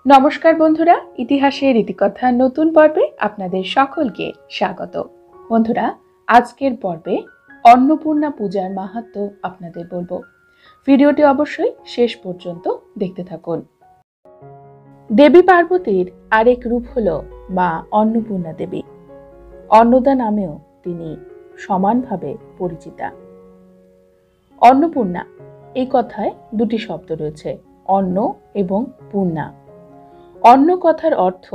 নমস্কার বন্ধুরা, ইতিহাসের ইতিকথা নতুন পর্বে আপনাদের সকলকে স্বাগত। বন্ধুরা, আজকের পর্বে অন্নপূর্ণা পূজার মাহাত্ম্য আপনাদের বলবো। ভিডিওটি অবশ্যই শেষ পর্যন্ত দেখতে থাকুন। দেবী পার্বতীর আরেক রূপ হলো মা অন্নপূর্ণা দেবী। অন্নদা নামেও তিনি সমানভাবে পরিচিতা। অন্নপূর্ণা এই কথায় দুটি শব্দ রয়েছে, অন্ন এবং পূর্ণা। অন্ন কথার অর্থ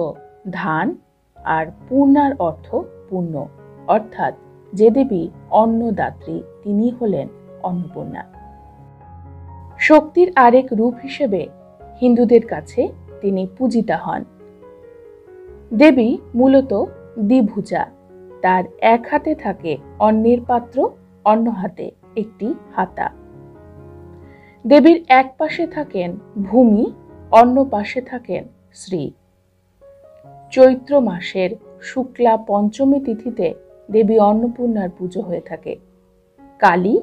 ধান আর পূর্ণার অর্থ পূর্ণ, অর্থাৎ যে দেবী অন্নদাত্রী তিনি হলেন অন্নপূর্ণা। শক্তির আরেক রূপ হিসেবে হিন্দুদের কাছে তিনি পূজিতা হন। দেবী মূলত দ্বিভুজা, তার এক হাতে থাকে অন্নের পাত্র, অন্য হাতে একটি হাতা। দেবীর এক পাশে থাকেন ভূমি, অন্য পাশে থাকেন শ্রী। চৈত্র মাসের শুক্লা পঞ্চমী তিথিতে দেবী অন্নপূর্ণার পুজো হয়ে থাকে। কালী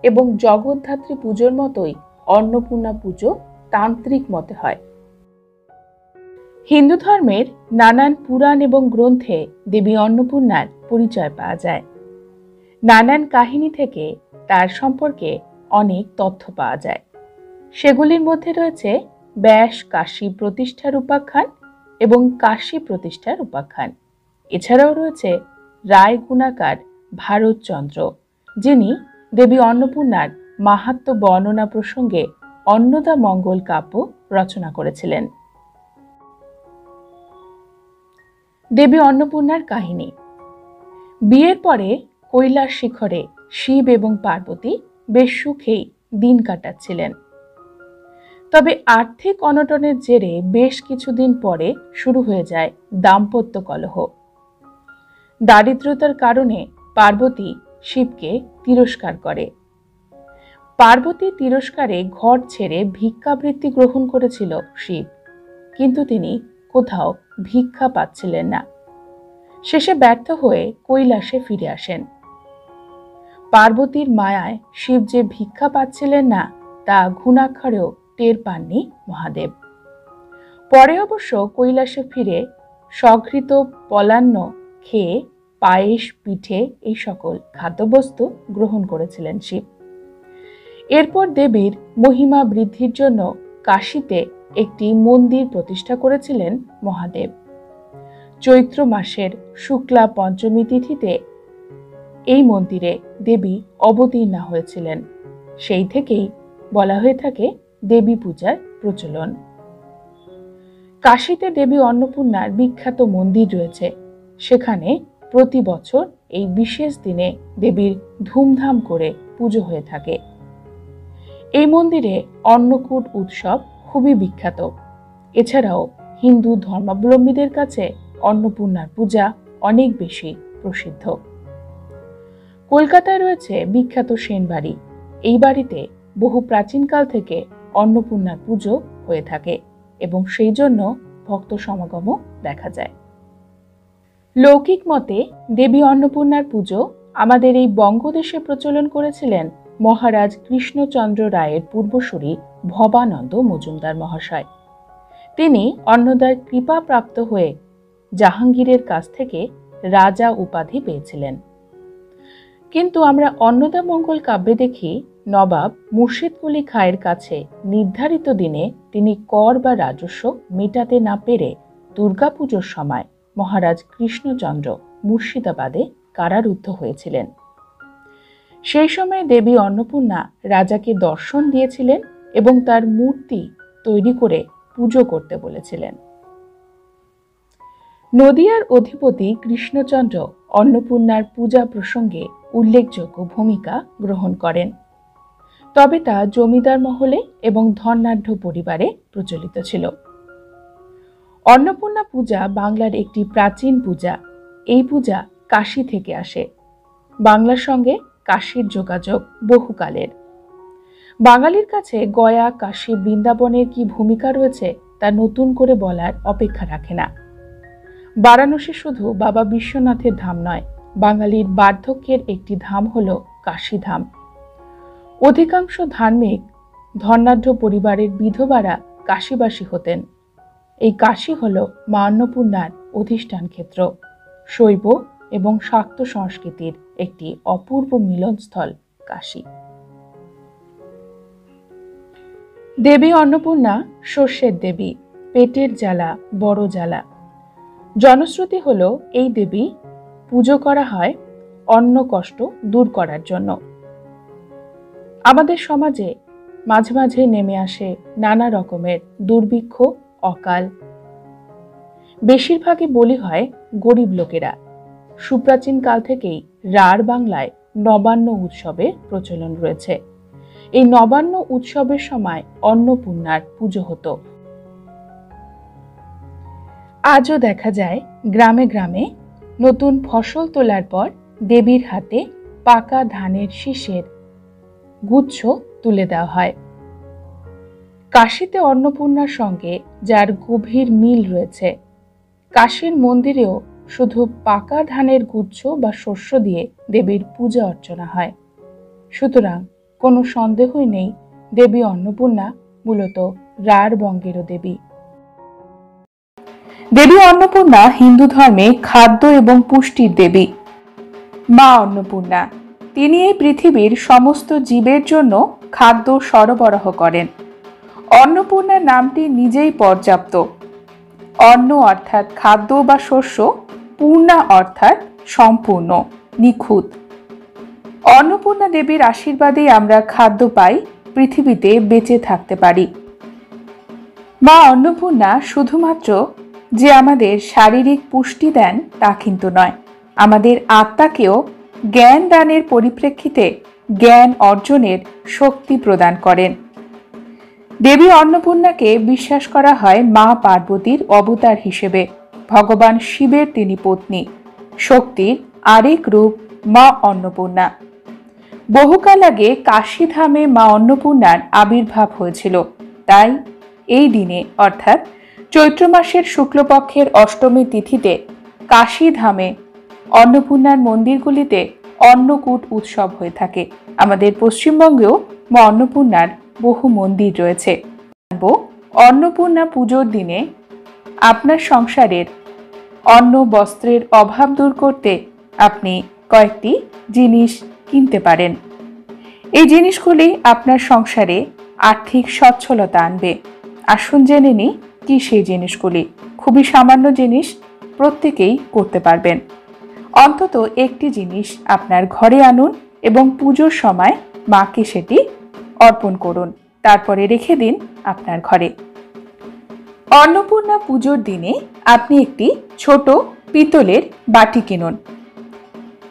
এবং জগদ্ধাত্রী পুজোর মতোই অন্নপূর্ণা পুজো তান্ত্রিক মতে হয়। হিন্দু ধর্মের নানান পুরাণ এবং গ্রন্থে দেবী অন্নপূর্ণার পরিচয় পাওয়া যায়। নানান কাহিনী থেকে তার সম্পর্কে অনেক তথ্য পাওয়া যায়। সেগুলির মধ্যে রয়েছে ব্যাস কাশী প্রতিষ্ঠার উপাখ্যান এবং কাশী প্রতিষ্ঠার উপাখ্যান। এছাড়াও রয়েছে রায় গুণাকার ভারতচন্দ্র, যিনি দেবী অন্নপূর্ণার মাহাত্ম্য বর্ণনা প্রসঙ্গে অন্নদা মঙ্গল কাব্য রচনা করেছিলেন। দেবী অন্নপূর্ণার কাহিনী। বিয়ের পরে কৈলাস শিখরে শিব এবং পার্বতী বেশ সুখেই দিন কাটাচ্ছিলেন। তবে আর্থিক অনটনের জেরে বেশ কিছুদিন পরে শুরু হয়ে যায় দাম্পত্য কলহ। দারিদ্রতার কারণে পার্বতী শিবকে তিরস্কার করে। পার্বতী তিরস্কারে ঘর ছেড়ে ভিক্ষাবৃত্তি গ্রহণ করেছিল শিব, কিন্তু তিনি কোথাও ভিক্ষা পাচ্ছিলেন না। শেষে ব্যর্থ হয়ে কৈলাসে ফিরে আসেন। পার্বতীর মায়ায় শিব যে ভিক্ষা পাচ্ছিলেন না তা ঘুণাক্ষরেও টের পাননি মহাদেব। পরে অবশ্য কৈলাসে ফিরে সঘৃত পলান্ন খেয়ে পায়েস, পিঠে এই সকল খাদ্যবস্তু গ্রহণ করেছিলেন শিব। এরপর দেবীর মহিমা বৃদ্ধির জন্য কাশীতে একটি মন্দির প্রতিষ্ঠা করেছিলেন মহাদেব। চৈত্র মাসের শুক্লা পঞ্চমী তিথিতে এই মন্দিরে দেবী অবতীর্ণা হয়েছিলেন। সেই থেকেই বলা হয়ে থাকে দেবী পূজার প্রচলন। কাশীতে দেবী অন্নপূর্ণার বিখ্যাত মন্দির রয়েছে। সেখানে প্রতি বছর এই বিশেষ দিনে দেবীর ধুমধাম করে পুজো হয়ে থাকে। এই মন্দিরে অন্নকূট উৎসব খুবই বিখ্যাত। এছাড়াও হিন্দু ধর্মাবলম্বীদের কাছে অন্নপূর্ণার পূজা অনেক বেশি প্রসিদ্ধ। কলকাতায় রয়েছে বিখ্যাত সেন বাড়ি। এই বাড়িতে বহু প্রাচীনকাল থেকে অন্নপূর্ণার পুজো হয়ে থাকে এবং সেই জন্য ভক্ত সমাগমও দেখা যায়। লৌকিক মতে দেবী অন্নপূর্ণার পুজো আমাদের এই বঙ্গদেশে প্রচলন করেছিলেন মহারাজ কৃষ্ণচন্দ্র রায়ের পূর্বসূরি ভবানন্দ মজুমদার মহাশয়। তিনি অন্নদার কৃপা প্রাপ্ত হয়ে জাহাঙ্গীরের কাছ থেকে রাজা উপাধি পেয়েছিলেন। কিন্তু আমরা অন্নদা মঙ্গল কাব্যে দেখি নবাব মুর্শিদ কুলি খাঁয়ের কাছে নির্ধারিত দিনে তিনি কর বা রাজস্ব মেটাতে না পেরে দুর্গাপুজোর সময় মহারাজ কৃষ্ণচন্দ্র মুর্শিদাবাদে কারারুদ্ধ হয়েছিলেন। সেই সময় দেবী অন্নপূর্ণা রাজাকে দর্শন দিয়েছিলেন এবং তার মূর্তি তৈরি করে পুজো করতে বলেছিলেন। নদিয়ার অধিপতি কৃষ্ণচন্দ্র অন্নপূর্ণার পূজা প্রসঙ্গে উল্লেখযোগ্য ভূমিকা গ্রহণ করেন। তবে তা জমিদার মহলে এবং ধনাঢ্য পরিবারে প্রচলিত ছিল। অন্নপূর্ণা পূজা বাংলার একটি প্রাচীন পূজা। এই পূজা কাশী থেকে আসে। বাংলার সঙ্গে কাশীর যোগাযোগ বহুকালের। বাঙালির কাছে গয়া, কাশী, বৃন্দাবনের কি ভূমিকা রয়েছে তা নতুন করে বলার অপেক্ষা রাখে না। বারাণসী শুধু বাবা বিশ্বনাথের ধাম নয়, বাঙালির বার্ধক্যের একটি ধাম হল কাশীধাম। অধিকাংশ ধার্মিক ধনাঢ্য পরিবারের বিধবারা কাশীবাসী হতেন। এই কাশী হল মা অন্নপূর্ণার অধিষ্ঠান ক্ষেত্র। শৈব এবং শাক্ত সংস্কৃতির একটি অপূর্ব মিলনস্থল কাশী। দেবী অন্নপূর্ণা শস্যের দেবী, পেটের জ্বালা বড় জ্বালা। জনশ্রুতি হল এই দেবী পুজো করা হয় অন্ন কষ্ট দূর করার জন্য। আমাদের সমাজে মাঝে মাঝে নেমে আসে নানা রকমের দুর্ভিক্ষ, অকাল। বেশিরভাগই বলি হয় গরিব লোকেরা। সুপ্রাচীন কাল থেকেই রাঢ় বাংলায় নবান্ন উৎসবের প্রচলন রয়েছে। এই নবান্ন উৎসবের সময় অন্নপূর্ণার পুজো হতো। আজও দেখা যায় গ্রামে গ্রামে নতুন ফসল তোলার পর দেবীর হাতে পাকা ধানের শীষের গুচ্ছ তুলে দেওয়া হয়। কাশীতে অন্নপূর্ণার সঙ্গে যার গভীর মিল রয়েছে, কাশীর মন্দিরেও শুধু পাকা ধানের গুচ্ছ বা শস্য দিয়ে দেবীর পূজা অর্চনা হয়। সুতরাং কোনো সন্দেহই নেই, দেবী অন্নপূর্ণা মূলত রাঢ় বঙ্গেরও দেবী। দেবী অন্নপূর্ণা হিন্দু ধর্মে খাদ্য এবং পুষ্টির দেবী। মা অন্নপূর্ণা, তিনি এই পৃথিবীর সমস্ত জীবের জন্য খাদ্য সরবরাহ করেন। অন্নপূর্ণার নামটি নিজেই পর্যাপ্ত। অন্ন অর্থাৎ খাদ্য বা শস্য, পূর্ণা অর্থাৎ সম্পূর্ণ, নিখুঁত। অন্নপূর্ণা দেবীর আশীর্বাদেই আমরা খাদ্য পাই, পৃথিবীতে বেঁচে থাকতে পারি। মা অন্নপূর্ণা শুধুমাত্র যে আমাদের শারীরিক পুষ্টি দেন তা কিন্তু নয়, আমাদের আত্মাকেও জ্ঞান দানের পরিপ্রেক্ষিতে জ্ঞান অর্জনের শক্তি প্রদান করেন। দেবী অন্নপূর্ণাকে বিশ্বাস করা হয় মা পার্বতীর অবতার হিসেবে। ভগবান শিবের তিনি পত্নী। শক্তির আরেক রূপ মা অন্নপূর্ণা। বহুকাল আগে কাশীধামে মা অন্নপূর্ণার আবির্ভাব হয়েছিল। তাই এই দিনে অর্থাৎ চৈত্র মাসের শুক্লপক্ষের অষ্টমী তিথিতে কাশীধামে অন্নপূর্ণার মন্দিরগুলিতে অন্নকূট উৎসব হয়ে থাকে। আমাদের পশ্চিমবঙ্গেও মা অন্নপূর্ণার বহু মন্দির রয়েছে। অন্নপূর্ণা পুজোর দিনে আপনার সংসারের অন্ন বস্ত্রের অভাব দূর করতে আপনি কয়েকটি জিনিস কিনতে পারেন। এই জিনিসগুলি আপনার সংসারে আর্থিক সচ্ছলতা আনবে। আসুন জেনে নিই কি সেই জিনিসগুলি। খুবই সামান্য জিনিস, প্রত্যেকেই করতে পারবেন। অন্তত একটি জিনিস আপনার ঘরে আনুন এবং পুজোর সময় মাকে সেটি অর্পণ করুন, তারপরে রেখে দিন আপনার ঘরে। অন্নপূর্ণা পুজোর দিনে আপনি একটি ছোট পিতলের বাটি কিনুন।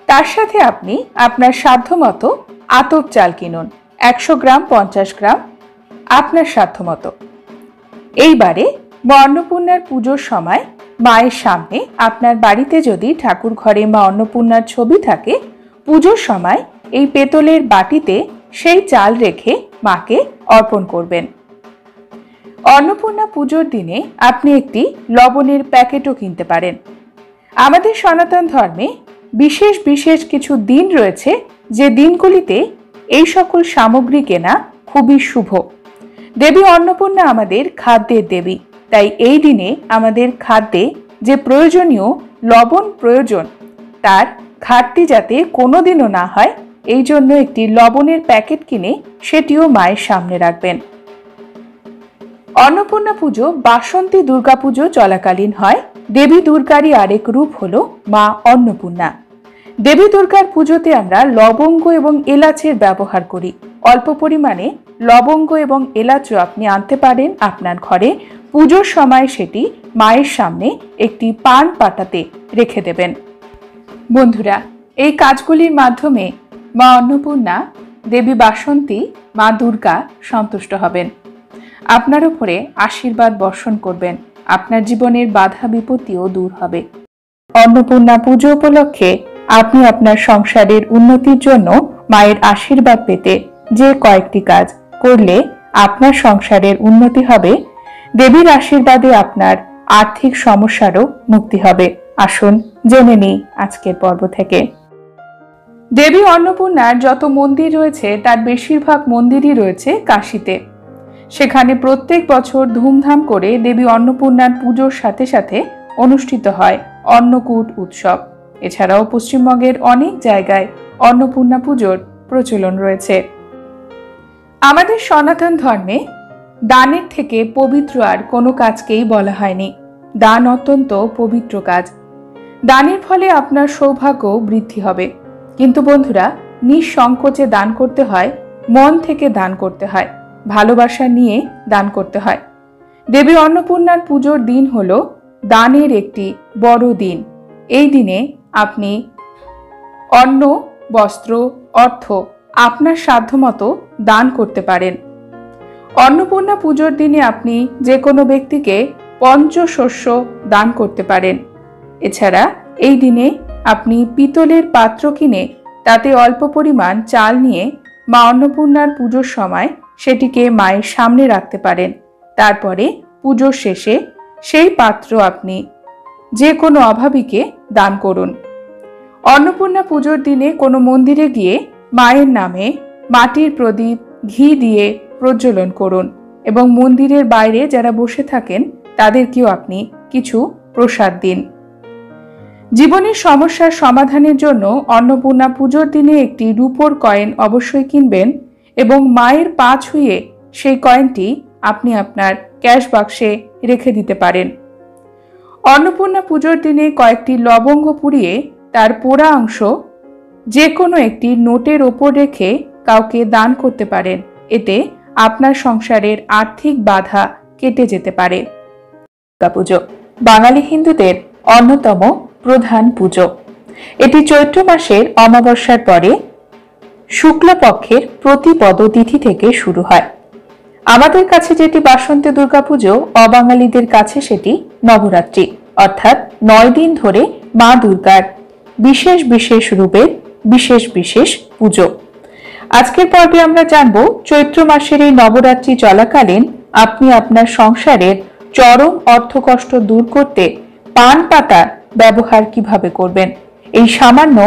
তার সাথে আপনি আপনার সাধ্যমতো আতপ চাল কিনুন, 100 গ্রাম, 50 গ্রাম, আপনার সাধ্যমতো। এইবারে মা অন্নপূর্ণার পুজোর সময় মায়ের সামনে, আপনার বাড়িতে যদি ঠাকুর ঘরে মা অন্নপূর্ণার ছবি থাকে, পুজোর সময় এই পেতলের বাটিতে সেই চাল রেখে মাকে অর্পণ করবেন। অন্নপূর্ণা পুজোর দিনে আপনি একটি লবণের প্যাকেটও কিনতে পারেন। আমাদের সনাতন ধর্মে বিশেষ বিশেষ কিছু দিন রয়েছে, যে দিনগুলিতে এই সকল সামগ্রী কেনা খুবই শুভ। দেবী অন্নপূর্ণা আমাদের খাদ্যের দেবী, তাই এই দিনে আমাদের খাদ্যে যে প্রয়োজনীয় লবণ প্রয়োজন, তার ঘাটতি যাতে কোনোদিনও না হয়, এই জন্য একটি লবণের প্যাকেট কিনে সেটিও মায়ের সামনে রাখবেন। অন্নপূর্ণা পুজো বাসন্তী দুর্গাপুজো চলাকালীন হয়। দেবী দুর্গারই আরেক রূপ হলো মা অন্নপূর্ণা। দেবী দুর্গার পুজোতে আমরা লবঙ্গ এবং এলাচের ব্যবহার করি। অল্প পরিমাণে লবঙ্গ এবং এলাচও আপনি আনতে পারেন আপনার ঘরে। পুজোর সময় সেটি মায়ের সামনে একটি পান পাতাতে রেখে দেবেন। বন্ধুরা, এই কাজগুলির মাধ্যমে মা অন্নপূর্ণা, দেবী বাসন্তী, মা দুর্গা সন্তুষ্ট হবেন, আপনার উপরে আশীর্বাদ বর্ষণ করবেন, আপনার জীবনের বাধা বিপত্তিও দূর হবে। অন্নপূর্ণা পুজো উপলক্ষে আপনি আপনার সংসারের উন্নতির জন্য মায়ের আশীর্বাদ পেতে যে কয়েকটি কাজ করলে আপনার সংসারের উন্নতি হবে, দেবীর আশীর্বাদে আপনার আর্থিক সমস্যারও মুক্তি হবে। আসুন জেনে নিই আজকের পর্ব থেকে। দেবী অন্নপূর্ণার যত মন্দির রয়েছে তার বেশিরভাগ মন্দিরই রয়েছে কাশীতে। সেখানে প্রত্যেক বছর ধুমধাম করে দেবী অন্নপূর্ণার পুজোর সাথে সাথে অনুষ্ঠিত হয় অন্নকূট উৎসব। এছাড়াও পশ্চিমবঙ্গের অনেক জায়গায় অন্নপূর্ণা পুজোর প্রচলন রয়েছে। আমাদের সনাতন ধর্মে দানের থেকে পবিত্র আর কোনো কাজকেই বলা হয়নি। দান অত্যন্ত পবিত্র কাজ। দানের ফলে আপনার সৌভাগ্য বৃদ্ধি হবে। কিন্তু বন্ধুরা, নিঃসংকোচে দান করতে হয়, মন থেকে দান করতে হয়, ভালোবাসা নিয়ে দান করতে হয়। দেবী অন্নপূর্ণার পুজোর দিন হলো দানের একটি বড় দিন। এই দিনে আপনি অন্ন, বস্ত্র, অর্থ আপনার সাধ্যমতো দান করতে পারেন। অন্নপূর্ণা পুজোর দিনে আপনি যে কোনো ব্যক্তিকে পঞ্চশস্য দান করতে পারেন। এছাড়া এই দিনে আপনি পিতলের পাত্র কিনে তাতে অল্প পরিমাণ চাল নিয়ে মা অন্নপূর্ণার পুজোর সময় সেটিকে মায়ের সামনে রাখতে পারেন। তারপরে পুজোর শেষে সেই পাত্র আপনি যে কোনো অভাবীকে দান করুন। অন্নপূর্ণা পুজোর দিনে কোনো মন্দিরে গিয়ে মায়ের নামে মাটির প্রদীপ ঘি দিয়ে প্রজ্বলন করুন এবং মন্দিরের বাইরে যারা বসে থাকেন তাদেরকেও আপনি কিছু প্রসাদ দিন। জীবনের সমস্যার সমাধানের জন্য অন্নপূর্ণা পুজোর দিনে একটি রূপোর কয়েন অবশ্যই কিনবেন এবং মায়ের পা ছুঁয়ে সেই কয়েনটি আপনি আপনার ক্যাশ বাক্সে রেখে দিতে পারেন। অন্নপূর্ণা পুজোর দিনে কয়েকটি লবঙ্গ পুড়িয়ে তার পোড়া অংশ যে কোনো একটি নোটের ওপর রেখে কাউকে দান করতে পারেন। এতে আপনার সংসারের আর্থিক বাধা কেটে যেতে পারে। দুর্গাপুজো বাঙালি হিন্দুদের অন্যতম প্রধান পুজো। এটি চৈত্র মাসের অমাবস্যার পরে শুক্লপক্ষের প্রতিপদ তিথি থেকে শুরু হয়। আমাদের কাছে যেটি বাসন্তী দুর্গাপুজো, অবাঙালিদের কাছে সেটি নবরাত্রি, অর্থাৎ 9 দিন ধরে মা দুর্গার বিশেষ বিশেষ রূপের বিশেষ বিশেষ পুজো। আজকের পর্বে আমরা জানব চৈত্র মাসের এই নবরাত্রি চলাকালীন আপনি আপনার সংসারের চরম অর্থকষ্ট দূর করতে পান পাতার ব্যবহার কিভাবে করবেন। এই সামান্য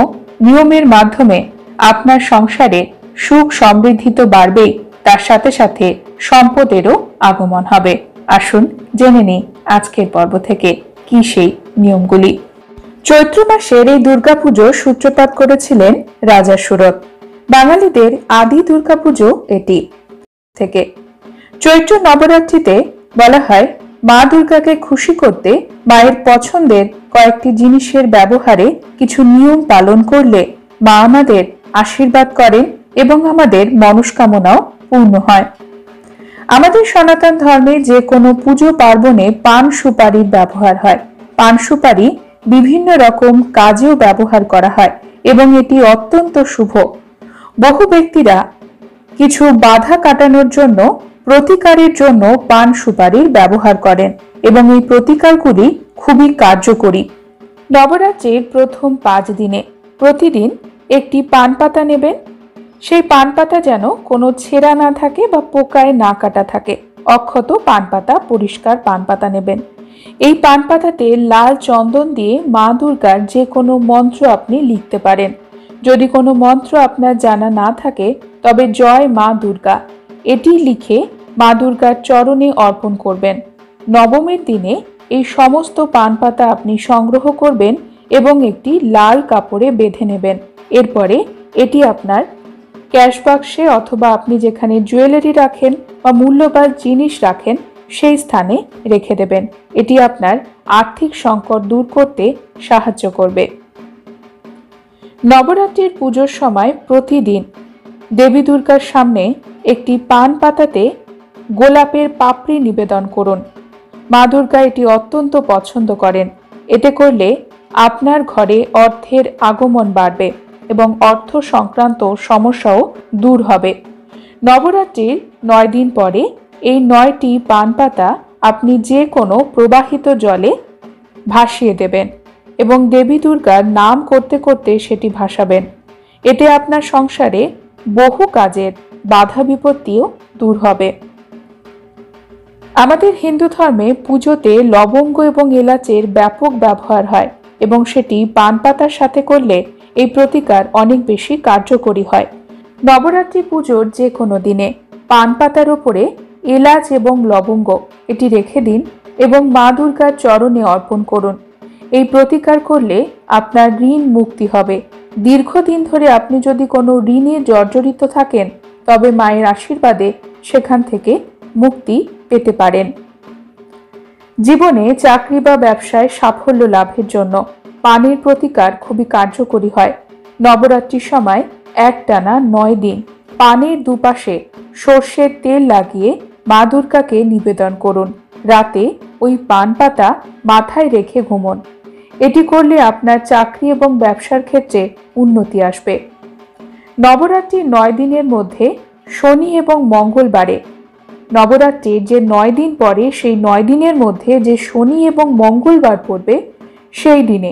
নিয়মের মাধ্যমে আপনার সংসারে সুখ সমৃদ্ধি তো বাড়বেই, তার সাথে সাথে সম্পদেরও আগমন হবে। আসুন জেনে নিই আজকের পর্ব থেকে কি সেই নিয়মগুলি। চৈত্র মাসের এই দুর্গাপুজোর সূত্রপাত করেছিলেন রাজা সুরত। বাঙালিদের আদি দুর্গাপুজো এটি থেকে। চৈত্র নবরাত্রিতে বলা হয় মা দুর্গাকে খুশি করতে মায়ের পছন্দের কয়েকটি জিনিসের ব্যবহারে কিছু নিয়ম পালন করলে মা আমাদের আশীর্বাদ করেন এবং আমাদের মনস্কামনাও পূর্ণ হয়। আমাদের সনাতন ধর্মে যে কোনো পুজো পার্বণে পান সুপারির ব্যবহার হয়। পান সুপারি বিভিন্ন রকম কাজেও ব্যবহার করা হয় এবং এটি অত্যন্ত শুভ। বহু ব্যক্তিরা কিছু বাধা কাটানোর জন্য প্রতিকারের জন্য পান সুপারির ব্যবহার করেন এবং এই প্রতিকারগুলি খুবই কার্যকরী। নবরাত্রির প্রথম 5 দিনে প্রতিদিন একটি পান পাতা নেবেন। সেই পান পাতা যেন কোনো ছেঁড়া না থাকে বা পোকায় না কাটা থাকে। অক্ষত পান পাতা, পরিষ্কার পান পাতা নেবেন। এই পান পাতাতে লাল চন্দন দিয়ে মা দুর্গার যে কোনো মন্ত্র আপনি লিখতে পারেন। যদি কোনো মন্ত্র আপনার জানা না থাকে তবে জয় মা দুর্গা এটি লিখে মা দুর্গার চরণে অর্পণ করবেন। নবমীর দিনে এই সমস্ত পান পাতা আপনি সংগ্রহ করবেন এবং একটি লাল কাপড়ে বেঁধে নেবেন। এরপরে এটি আপনার ক্যাশ বাক্সে অথবা আপনি যেখানে জুয়েলারি রাখেন বা মূল্যবান জিনিস রাখেন সেই স্থানে রেখে দেবেন। এটি আপনার আর্থিক সংকট দূর করতে সাহায্য করবে। নবরাত্রির পুজোর সময় প্রতিদিন দেবী দুর্গার সামনে একটি পান পাতাতে গোলাপের পাপড়ি নিবেদন করুন। মা দুর্গা এটি অত্যন্ত পছন্দ করেন। এতে করলে আপনার ঘরে অর্থের আগমন বাড়বে এবং অর্থ সংক্রান্ত সমস্যাও দূর হবে। নবরাত্রির 9 দিন পরে এই 9টি পান পাতা আপনি যে কোনো প্রবাহিত জলে ভাসিয়ে দেবেন এবং দেবী দুর্গার নাম করতে করতে সেটি ভাসাবেন। এতে আপনার সংসারে বহু কাজের বাধা বিপত্তিও দূর হবে। আমাদের হিন্দু ধর্মে পুজোতে লবঙ্গ এবং এলাচের ব্যাপক ব্যবহার হয় এবং সেটি পান পাতার সাথে করলে এই প্রতিকার অনেক বেশি কার্যকরী হয়। নবরাত্রি পুজোর যে কোনো দিনে পান পাতার উপরে এলাচ এবং লবঙ্গ এটি রেখে দিন এবং মা দুর্গার চরণে অর্পণ করুন। এই প্রতিকার করলে আপনার ঋণ মুক্তি হবে। দীর্ঘদিন ধরে আপনি যদি কোনো ঋণে জর্জরিত থাকেন তবে মায়ের আশীর্বাদে সেখান থেকে মুক্তি পেতে পারেন। জীবনে চাকরি বা ব্যবসায় সাফল্য লাভের জন্য পানের প্রতিকার খুবই কার্যকরী হয়। নবরাত্রির সময় একটানা 9 দিন পানের দুপাশে সর্ষের তেল লাগিয়ে মা দুর্গাকে নিবেদন করুন। রাতে ওই পান পাতা মাথায় রেখে ঘুমন। এটি করলে আপনার চাকরি এবং ব্যবসার ক্ষেত্রে উন্নতি আসবে। নবরাত্রির 9 দিনের মধ্যে শনি এবং মঙ্গলবারে, নবরাত্রির যে 9 দিন পরে সেই 9 দিনের মধ্যে যে শনি এবং মঙ্গলবার পড়বে সেই দিনে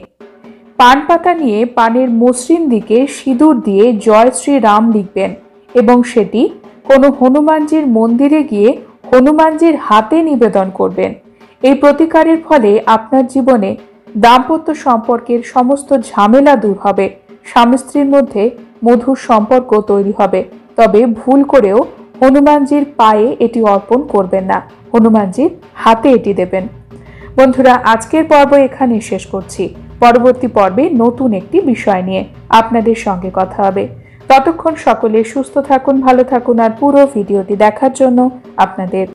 পান পাতা নিয়ে পানের মসৃণ দিকে সিঁদুর দিয়ে জয় শ্রীরাম লিখবেন এবং সেটি কোনো হনুমানজির মন্দিরে গিয়ে হনুমানজির হাতে নিবেদন করবেন। এই প্রতিকারের ফলে আপনার জীবনে দাম্পত্য সম্পর্কের সমস্ত ঝামেলা দূর হবে, স্বামী স্ত্রীর মধ্যে মধুর সম্পর্ক তৈরি হবে। তবে ভুল করেও হনুমানজির পায়ে এটি অর্পণ করবেন না, হনুমানজির হাতে এটি দেবেন। বন্ধুরা, আজকের পর্ব এখানে শেষ করছি। পরবর্তী পর্বে নতুন একটি বিষয় নিয়ে আপনাদের সঙ্গে কথা হবে। ততক্ষণ সকলে সুস্থ থাকুন, ভালো থাকুন আর পুরো ভিডিওটি দেখার জন্য আপনাদের